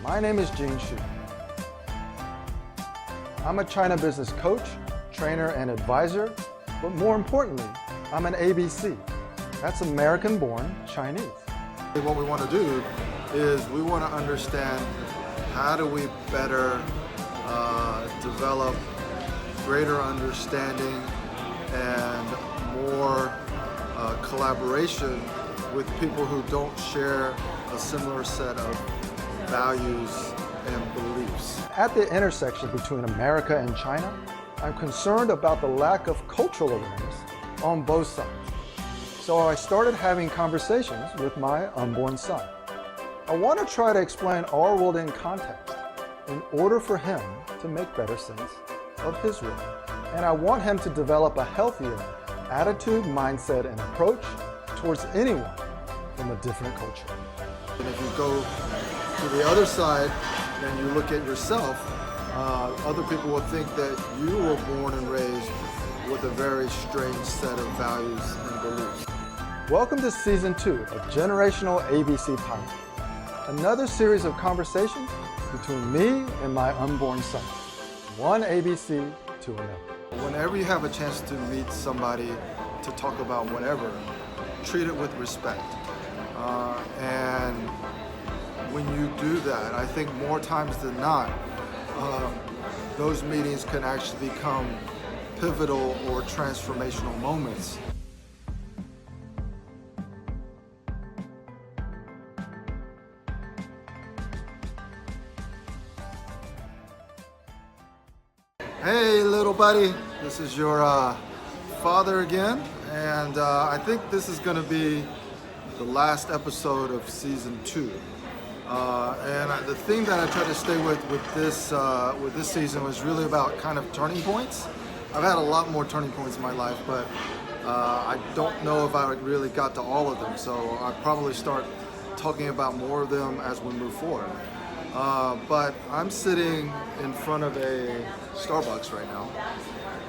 My name is Guanxi. I'm a China business coach, trainer, and advisor, but more importantly, I'm an ABC. That's American-born Chinese. What we want to do is we want to understand how do we better develop greater understanding and more collaboration with people who don't share a similar set of values and beliefs. At the intersection between America and China, I'm concerned about the lack of cultural awareness on both sides. So I started having conversations with my unborn son. I want to try to explain our world in context in order for him to make better sense of his world. And I want him to develop a healthier attitude, mindset, and approach towards anyone from a different culture. And if you go to the other side and you look at yourself, other people will think that you were born and raised with a very strange set of values and beliefs. Welcome to Season 2 of Generational ABC Podcast, another series of conversations between me and my unborn son, one ABC to another. Whenever you have a chance to meet somebody to talk about whatever, treat it with respect. And when you do that, I think more times than not, those meetings can actually become pivotal or transformational moments. Hey little buddy, this is your father again, and I think this is going to be the last episode of Season 2. The theme that I tried to stay with this season was really about kind of turning points. I've had a lot more turning points in my life, but I don't know if I really got to all of them, so I'll probably start talking about more of them as we move forward. But I'm sitting in front of a Starbucks right now,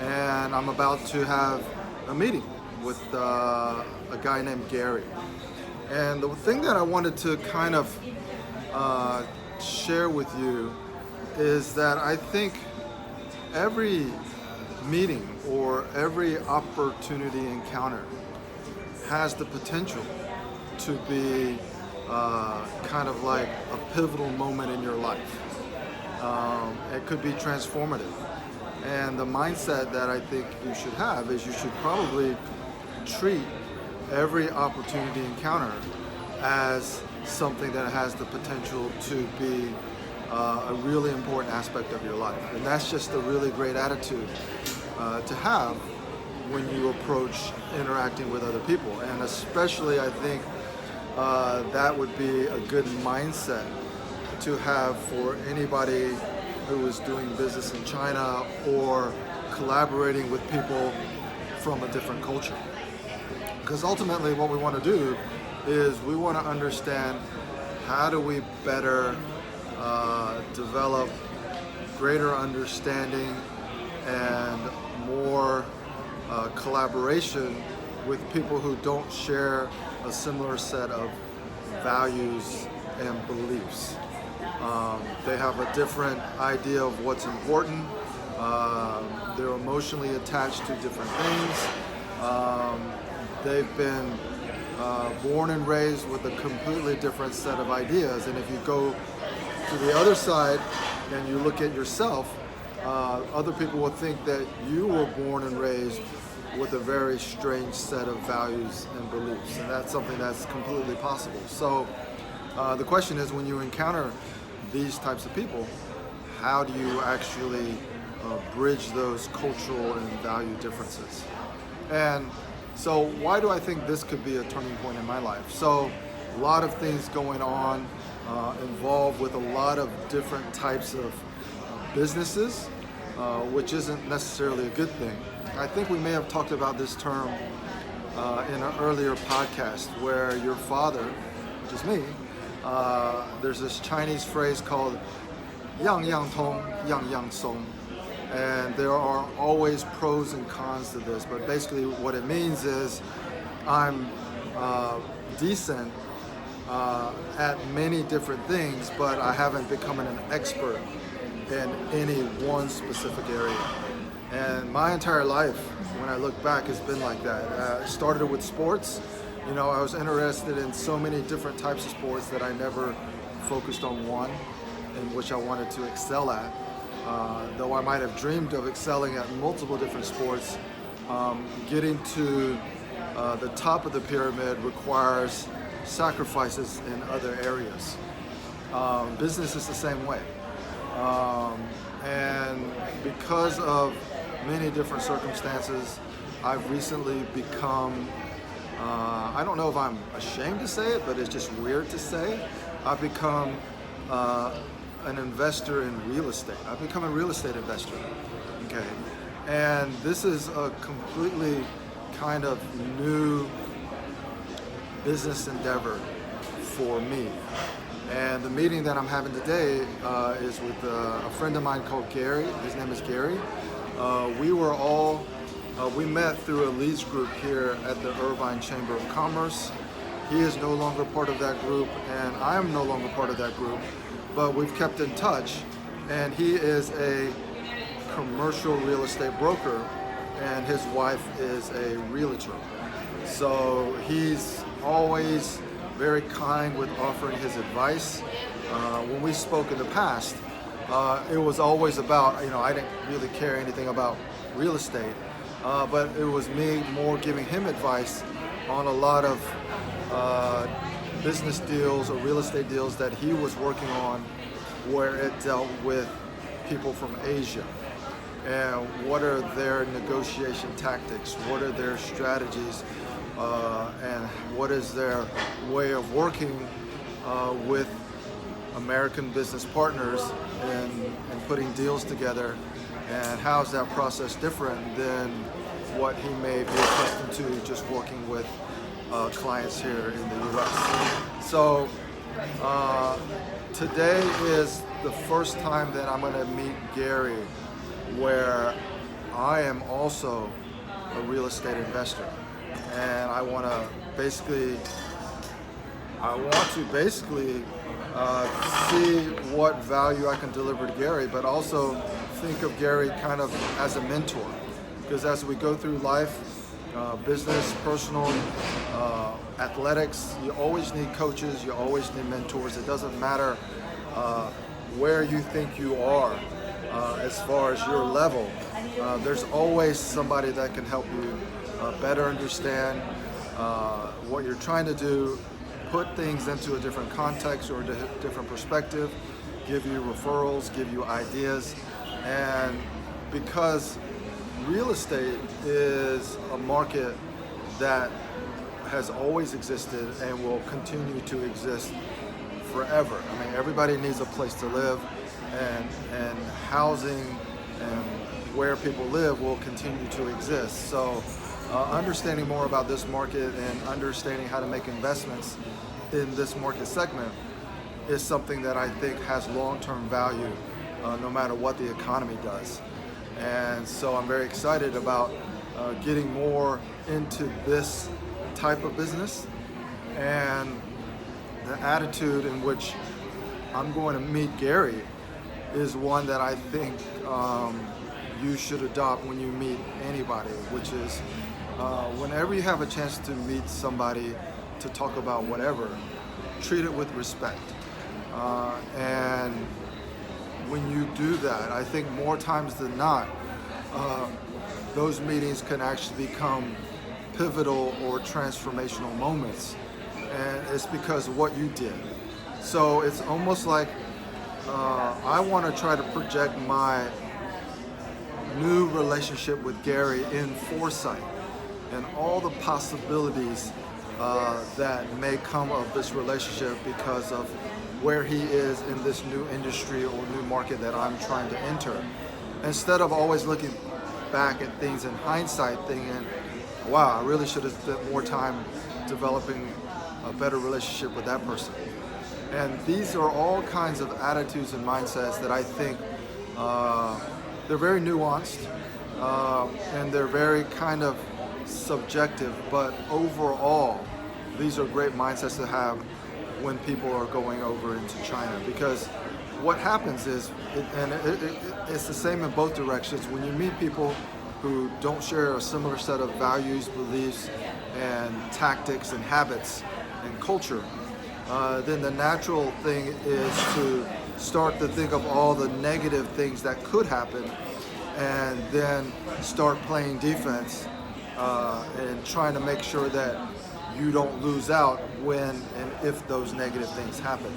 and I'm about to have a meeting with a guy named Gary. And the thing that I wanted to kind of share with you is that I think every meeting or every opportunity encounter has the potential to be kind of like a pivotal moment in your life. It could be transformative. And the mindset that I think you should have is you should probably treat every opportunity encounter as something that has the potential to be a really important aspect of your life. And that's just a really great attitude to have when you approach interacting with other people. And especially I think that would be a good mindset to have for anybody who is doing business in China or collaborating with people from a different culture. Because ultimately what we want to do is we want to understand how do we better develop greater understanding and more collaboration with people who don't share a similar set of values and beliefs. They have a different idea of what's important. They're emotionally attached to different things. They've been born and raised with a completely different set of ideas. And if you go to the other side and you look at yourself, other people will think that you were born and raised with a very strange set of values and beliefs. And that's something that's completely possible. So the question is, when you encounter these types of people, how do you actually bridge those cultural and value differences? And so why do I think this could be a turning point in my life? So a lot of things going on involved with a lot of different types of businesses, which isn't necessarily a good thing. I think we may have talked about this term in an earlier podcast where your father, which is me, there's this Chinese phrase called yang yang tong, yang yang song. And there are always pros and cons to this, but basically what it means is I'm decent at many different things, but I haven't become an expert in any one specific area. And my entire life, when I look back, has been like that. It started with sports. You know, I was interested in so many different types of sports that I never focused on one in which I wanted to excel at. Though I might have dreamed of excelling at multiple different sports, getting to the top of the pyramid requires sacrifices in other areas. Business is the same way. And because of many different circumstances, I've recently become, I don't know if I'm ashamed to say it, but it's just weird to say, I've become an investor in real estate. I've become a real estate investor, okay? And this is a completely kind of new business endeavor for me. And the meeting that I'm having today is with a friend of mine called Gary. His name is Gary. We met through a leads group here at the Irvine Chamber of Commerce. He is no longer part of that group, and I am no longer part of that group, but we've kept in touch. And he is a commercial real estate broker, and his wife is a realtor. So he's always very kind with offering his advice. When we spoke in the past, it was always about, you know, I didn't really care anything about real estate, but it was me more giving him advice on a lot of business deals or real estate deals that he was working on where it dealt with people from Asia. And what are their negotiation tactics? What are their strategies? And what is their way of working with American business partners and putting deals together? And how is that process different than what he may be accustomed to just working with clients here in the US? So today is the first time that I'm going to meet Gary where I am also a real estate investor. And I want to basically see what value I can deliver to Gary, but also think of Gary kind of as a mentor. Because as we go through life, business, personal, athletics, you always need coaches, you always need mentors. It doesn't matter where you think you are as far as your level. There's always somebody that can help you better understand what you're trying to do, put things into a different context or a different perspective, give you referrals, give you ideas. And because real estate is a market that has always existed and will continue to exist forever. I mean, everybody needs a place to live, and housing and where people live will continue to exist. So understanding more about this market and understanding how to make investments in this market segment is something that I think has long-term value no matter what the economy does. And so I'm very excited about getting more into this type of business, and the attitude in which I'm going to meet Gary is one that I think you should adopt when you meet anybody, which is whenever you have a chance to meet somebody to talk about whatever, treat it with respect. And when you do that, I think more times than not, those meetings can actually become pivotal or transformational moments. And it's because of what you did. So it's almost like I want to try to project my new relationship with Gary in foresight and all the possibilities that may come of this relationship because of where he is in this new industry or new market that I'm trying to enter. Instead of always looking back at things in hindsight thinking, wow, I really should have spent more time developing a better relationship with that person. And these are all kinds of attitudes and mindsets that I think they're very nuanced and they're very kind of subjective, but overall, these are great mindsets to have when people are going over into China. Because what happens is, it's the same in both directions. When you meet people who don't share a similar set of values, beliefs, and tactics and habits and culture, then the natural thing is to start to think of all the negative things that could happen and then start playing defense and trying to make sure that you don't lose out when and if those negative things happen.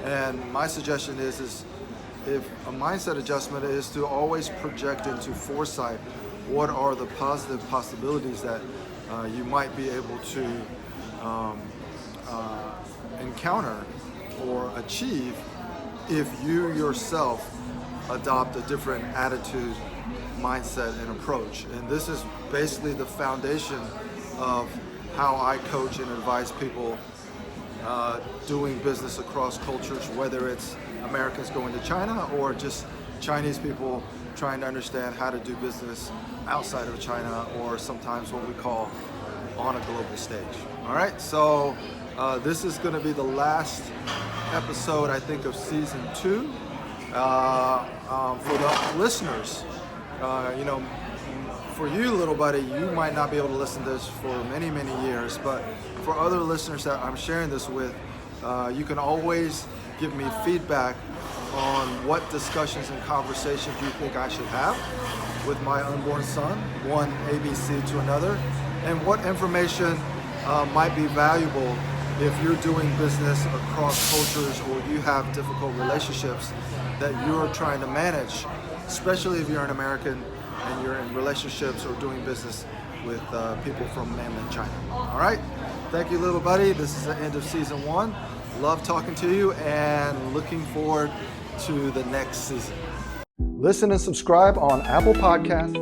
And my suggestion is if a mindset adjustment is to always project into foresight what are the positive possibilities that you might be able to encounter or achieve if you yourself adopt a different attitude, mindset, and approach. And this is basically the foundation of how I coach and advise people doing business across cultures, whether it's Americans going to China or just Chinese people trying to understand how to do business outside of China, or sometimes what we call on a global stage. All right, so this is going to be the last episode, I think, of season 2. For the listeners, for you, little buddy, you might not be able to listen to this for many, many years, but for other listeners that I'm sharing this with, you can always give me feedback on what discussions and conversations you think I should have with my unborn son, one ABC to another, and what information might be valuable if you're doing business across cultures or you have difficult relationships that you're trying to manage, especially if you're an American and you're in relationships or doing business with people from mainland China. All right, thank you, little buddy. This is the end of season 1. Love talking to you and looking forward to the next season. Listen and subscribe on Apple Podcasts,